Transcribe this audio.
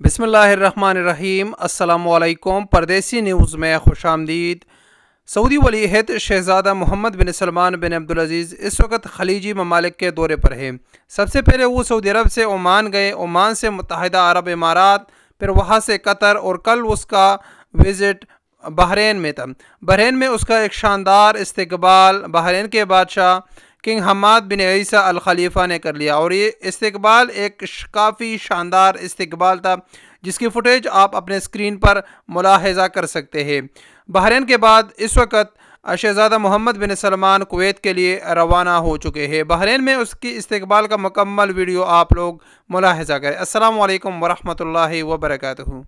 बिस्मिल्लाहिर्रहमानिर्रहीम। अस्सलामुअलैकुम। परदेसी न्यूज़ में खुश आमदीद। सऊदी वली अहद शहज़ादा मोहम्मद बिन सलमान बिन अब्दुल-अज़ीज़ इस वक्त खलीजी ममालिक के दौरे पर है। सबसे पहले वो सऊदी अरब से ओमान गए, ओमान से मुत्तहिदा अरब इमारात, फिर वहाँ से कतर, और कल उसका विज़िट बहरीन में था। बहरीन में उसका एक शानदार इस्तकबाल बहरीन के बादशाह किंग हमाद बिन ईसा अल खलीफा ने कर लिया, और ये इस्तकबाल एक काफ़ी शानदार इस्तकबाल था जिसकी फुटेज आप अपने स्क्रीन पर मुलाहिज़ा कर सकते हैं। बहरीन के बाद इस वक्त शहज़ादा मोहम्मद बिन सलमान कुवैत के लिए रवाना हो चुके हैं। बहरीन में उसकी इस्तकबाल का मुकम्मल वीडियो आप लोग मुलाहिज़ा करें। अस्सलामु अलैकुम वरहमतुल्लाहि वबरकातुहू।